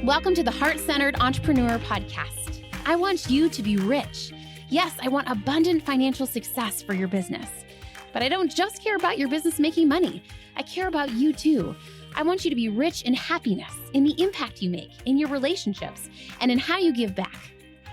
Welcome to the Heart-Centered Entrepreneur Podcast. I want you to be rich. Yes, I want abundant financial success for your business. But I don't just care about your business making money. I care about you too. I want you to be rich in happiness, in the impact you make, in your relationships, and in how you give back.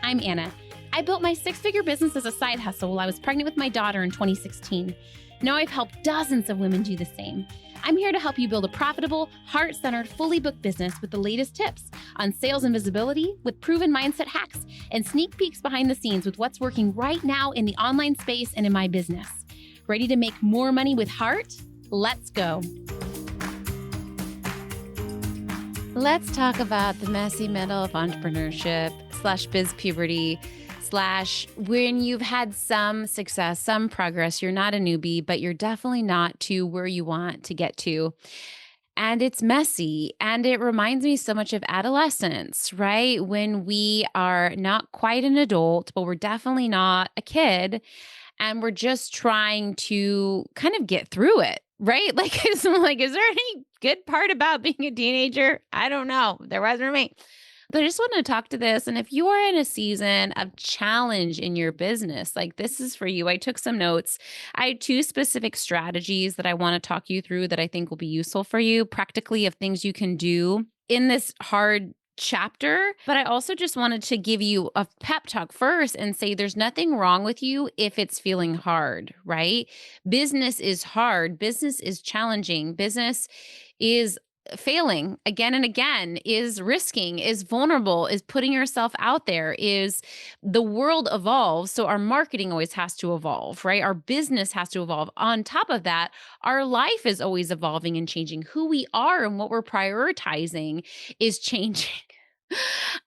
I'm Anna. I built my six-figure business as a side hustle while I was pregnant with my daughter in 2016. Now I've helped dozens of women do the same. I'm here to help you build a profitable, heart-centered, fully booked business with the latest tips on sales and visibility, with proven mindset hacks, and sneak peeks behind the scenes with what's working right now in the online space and in my business. Ready to make more money with heart? Let's go. Let's talk about the messy middle of entrepreneurship / biz puberty / when you've had some success, some progress. You're not a newbie, but you're definitely not to where you want to get to. And it's messy. And it reminds me so much of adolescence, right? When we are not quite an adult, but we're definitely not a kid. And we're just trying to kind of get through it, right? Is there any good part about being a teenager? I don't know. There wasn't for me. But I just want to talk to this. And if you are in a season of challenge in your business, this is for you. I took some notes. I had 2 specific strategies that I want to talk you through that I think will be useful for you, practically, of things you can do in this hard chapter. But I also just wanted to give you a pep talk first and say there's nothing wrong with you if it's feeling hard, right? Business is hard. Business is challenging. Business is failing again and again, is risking, is vulnerable, is putting yourself out there, is the world evolves. So our marketing always has to evolve, right? Our business has to evolve. On top of that, our life is always evolving and changing. Who we are and what we're prioritizing is changing.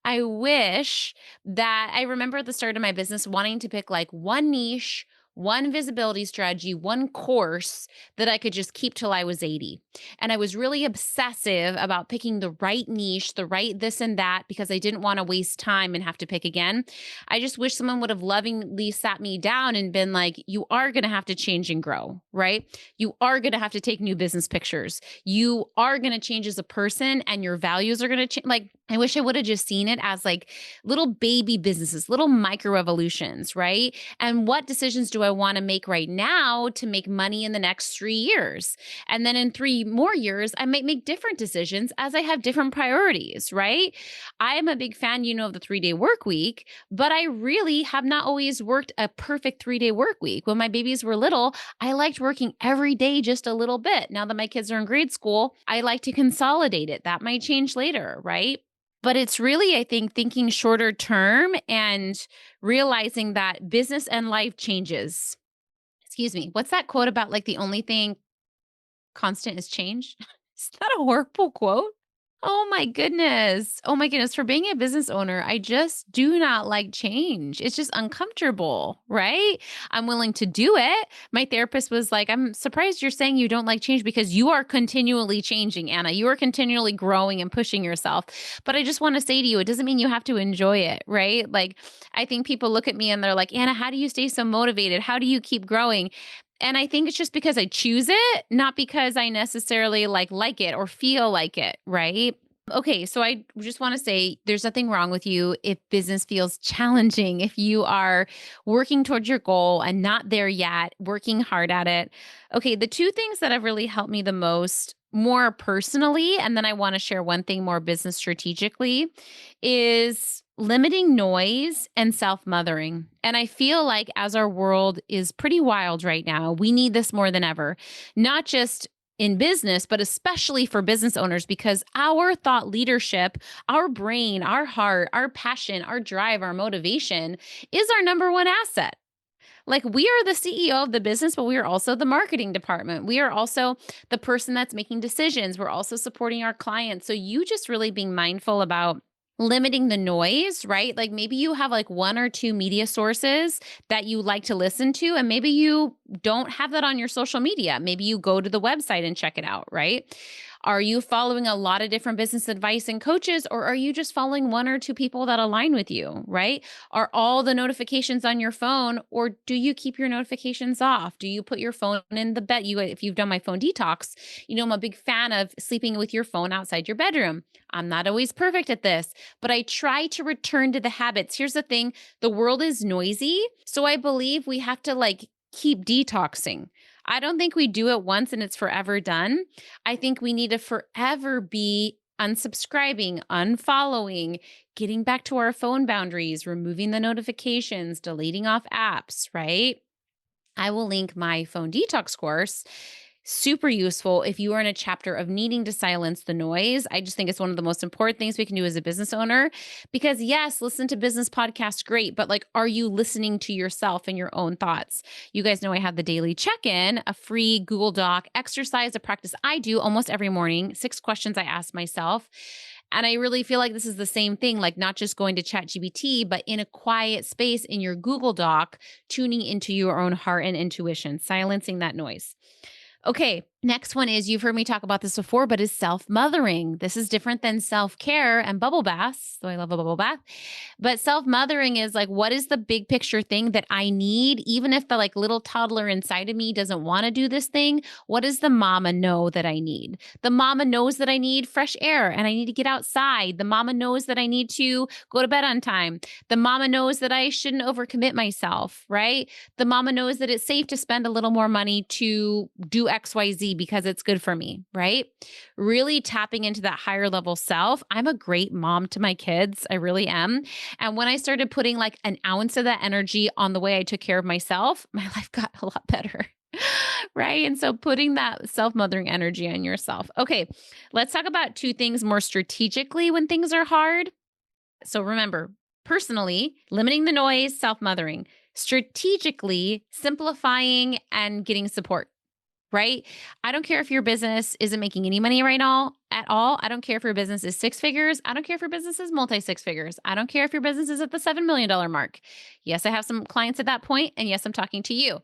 I wish that I remember at the start of my business wanting to pick one niche, one visibility strategy, one course that I could just keep till I was 80. And I was really obsessive about picking the right niche, the right this and that, because I didn't want to waste time and have to pick again. I just wish someone would have lovingly sat me down and been like, you are going to have to change and grow, right? You are going to have to take new business pictures. You are going to change as a person and your values are going to change. I wish I would have just seen it as little baby businesses, little micro revolutions, right? And what decisions do I want to make right now to make money in the next 3 years? And then in 3 more years, I might make different decisions as I have different priorities, right? I am a big fan, of the 3-day work week, but I really have not always worked a perfect 3-day work week. When my babies were little, I liked working every day just a little bit. Now that my kids are in grade school, I like to consolidate it. That might change later, right? But it's really, I think, thinking shorter term and realizing that business and life changes. Excuse me. What's that quote about the only thing constant is change? Is that a horrible quote? Oh my goodness. Oh my goodness. For being a business owner, I just do not like change. It's just uncomfortable, right? I'm willing to do it. My therapist was like, I'm surprised you're saying you don't like change because you are continually changing, Anna. You are continually growing and pushing yourself. But I just want to say to you, it doesn't mean you have to enjoy it, right? I think people look at me and they're like, Anna, how do you stay so motivated? How do you keep growing? And I think it's just because I choose it, not because I necessarily like it or feel like it, right? Okay, so I just want to say there's nothing wrong with you if business feels challenging, if you are working towards your goal and not there yet, working hard at it. Okay, the 2 things that have really helped me the most, more personally, and then I want to share one thing more business strategically, is limiting noise and self-mothering. And I feel like as our world is pretty wild right now, we need this more than ever, not just in business, but especially for business owners, because our thought leadership, our brain, our heart, our passion, our drive, our motivation is our number one asset. We are the CEO of the business, but we are also the marketing department. We are also the person that's making decisions. We're also supporting our clients. So you just really being mindful about limiting the noise, right? Maybe you have 1 or 2 media sources that you like to listen to, and maybe you don't have that on your social media. Maybe you go to the website and check it out, right? Are you following a lot of different business advice and coaches, or are you just following one or two people that align with you, right? Are all the notifications on your phone, or do you keep your notifications off? Do you put your phone in the bed? If you've done my phone detox, I'm a big fan of sleeping with your phone outside your bedroom. I'm not always perfect at this, but I try to return to the habits. Here's the thing, the world is noisy. So I believe we have to keep detoxing. I don't think we do it once and it's forever done. I think we need to forever be unsubscribing, unfollowing, getting back to our phone boundaries, removing the notifications, deleting off apps, right? I will link my phone detox course. Super useful if you are in a chapter of needing to silence the noise. I just think it's one of the most important things we can do as a business owner because, yes, listen to business podcasts, great, but are you listening to yourself and your own thoughts? You guys know I have the daily check in, a free Google Doc exercise, a practice I do almost every morning, 6 questions I ask myself. And I really feel like this is the same thing, not just going to ChatGPT, but in a quiet space in your Google Doc, tuning into your own heart and intuition, silencing that noise. Okay, next one is, you've heard me talk about this before, but is self-mothering. This is different than self-care and bubble baths, though I love a bubble bath. But self-mothering is what is the big picture thing that I need, even if the little toddler inside of me doesn't want to do this thing? What does the mama know that I need? The mama knows that I need fresh air and I need to get outside. The mama knows that I need to go to bed on time. The mama knows that I shouldn't overcommit myself, right? The mama knows that it's safe to spend a little more money to do XYZ because it's good for me, right? Really tapping into that higher level self. I'm a great mom to my kids. I really am. And when I started putting an ounce of that energy on the way I took care of myself, my life got a lot better. Right. And so putting that self mothering energy on yourself. Okay. Let's talk about 2 things more strategically when things are hard. So remember, personally, limiting the noise, self mothering, strategically simplifying and getting support. Right? I don't care if your business isn't making any money right now at all. I don't care if your business is 6 figures. I don't care if your business is multi 6 figures. I don't care if your business is at the $7 million mark. Yes, I have some clients at that point, and yes, I'm talking to you.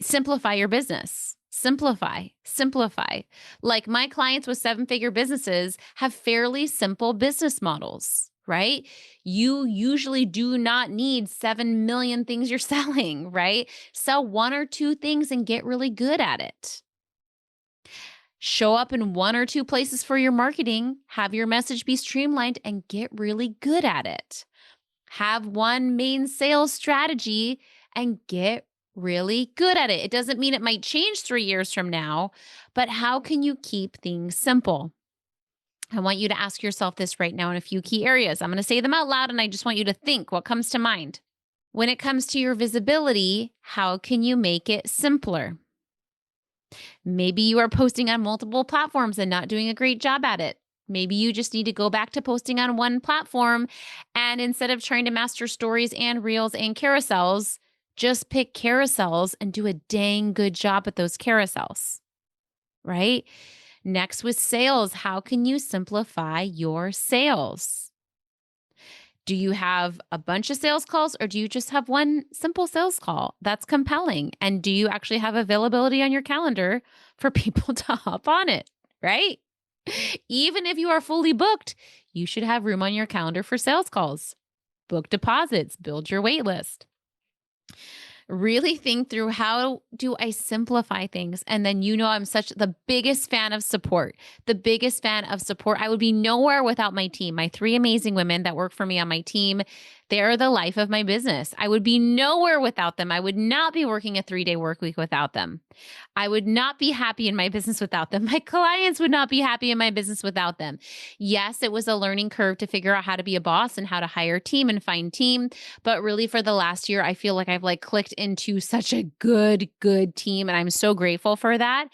Simplify your business. Simplify, simplify. My clients with 7-figure businesses have fairly simple business models, right? You usually do not need 7 million things you're selling, right? Sell 1 or 2 things and get really good at it. Show up in 1 or 2 places for your marketing, have your message be streamlined, and get really good at it. Have 1 main sales strategy and get really good at it. It doesn't mean it might change 3 years from now, but how can you keep things simple? I want you to ask yourself this right now in a few key areas. I'm going to say them out loud, and I just want you to think what comes to mind. When it comes to your visibility, how can you make it simpler? Maybe you are posting on multiple platforms and not doing a great job at it. Maybe you just need to go back to posting on one platform, and instead of trying to master stories and reels and carousels, just pick carousels and do a dang good job at those carousels, right? Next, with sales, how can you simplify your sales? Do you have a bunch of sales calls, or do you just have one simple sales call that's compelling? And do you actually have availability on your calendar for people to hop on it, right? Even if you are fully booked, you should have room on your calendar for sales calls. Book deposits, build your wait list. Really think through, how do I simplify things? And then, I'm such the biggest fan of support. The biggest fan of support. I would be nowhere without my team. My 3 amazing women that work for me on my team, they're the life of my business. I would be nowhere without them. I would not be working a 3-day work week without them. I would not be happy in my business without them. My clients would not be happy in my business without them. Yes, it was a learning curve to figure out how to be a boss and how to hire a team and find team. But really, for the last year, I feel like I've clicked into such a good team. And I'm so grateful for that.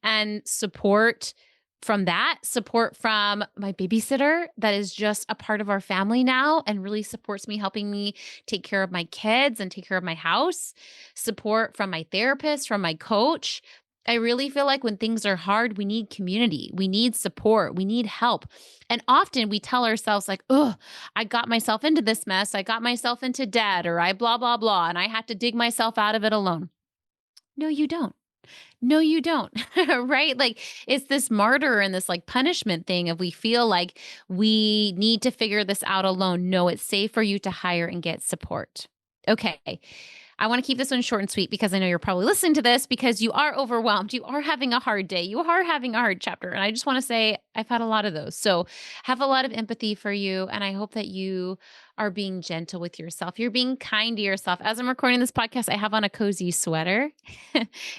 And support from my babysitter that is just a part of our family now and really supports me, helping me take care of my kids and take care of my house. Support from my therapist, from my coach. I really feel like when things are hard, we need community, we need support, we need help. And often we tell ourselves oh, I got myself into this mess. I got myself into debt, or I blah, blah, blah, and I have to dig myself out of it alone. No, you don't. No, you don't. Right? Like it's this martyr and this like punishment thing of we feel like we need to figure this out alone. No, it's safe for you to hire and get support. Okay. I want to keep this one short and sweet because I know you're probably listening to this because you are overwhelmed. You are having a hard day. You are having a hard chapter. And I just want to say, I've had a lot of those. So, have a lot of empathy for you. And I hope that you are being gentle with yourself. You're being kind to yourself. As I'm recording this podcast, I have on a cozy sweater,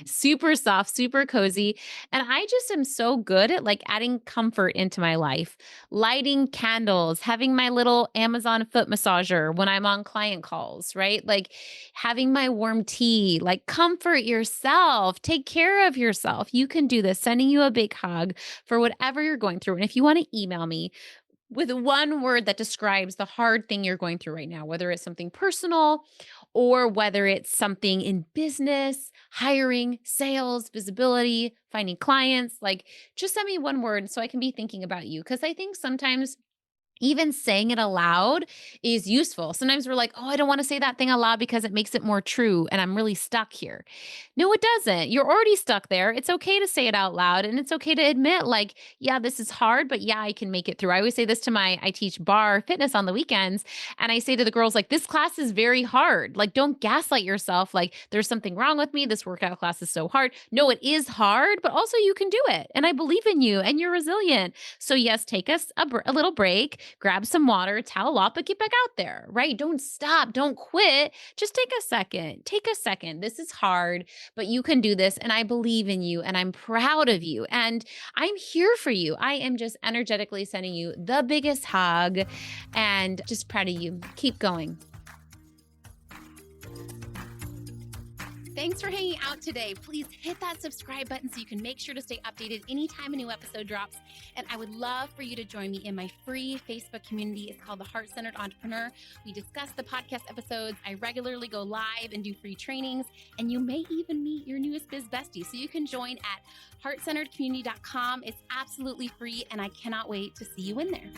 super soft, super cozy. And I just am so good at like adding comfort into my life, lighting candles, having my little Amazon foot massager when I'm on client calls, right? Like having my warm tea, like comfort yourself, take care of yourself. You can do this. Sending you a big hug for whatever you're going through. And if you want to email me, with one word that describes the hard thing you're going through right now, whether it's something personal or whether it's something in business, hiring, sales, visibility, finding clients, like just send me one word so I can be thinking about you. Cause I think sometimes even saying it aloud is useful. Sometimes we're like, oh, I don't want to say that thing aloud because it makes it more true and I'm really stuck here. No, it doesn't. You're already stuck there. It's okay to say it out loud and it's okay to admit, like, yeah, this is hard, but yeah, I can make it through. I always say this to I teach bar fitness on the weekends. And I say to the girls, like, this class is very hard. Like, don't gaslight yourself. Like, there's something wrong with me. This workout class is so hard. No, it is hard, but also you can do it. And I believe in you and you're resilient. So, yes, take us a little break, grab some water, towel off, but get back out there, right? Don't stop, don't quit. Just take a second. Take a second. This is hard, but you can do this. And I believe in you and I'm proud of you. And I'm here for you. I am just energetically sending you the biggest hug and just proud of you. Keep going. Thanks for hanging out today. Please hit that subscribe button so you can make sure to stay updated anytime a new episode drops. And I would love for you to join me in my free Facebook community. It's called The Heart-Centered Entrepreneur. We discuss the podcast episodes. I regularly go live and do free trainings. And you may even meet your newest biz bestie. So you can join at heartcenteredcommunity.com. It's absolutely free and I cannot wait to see you in there.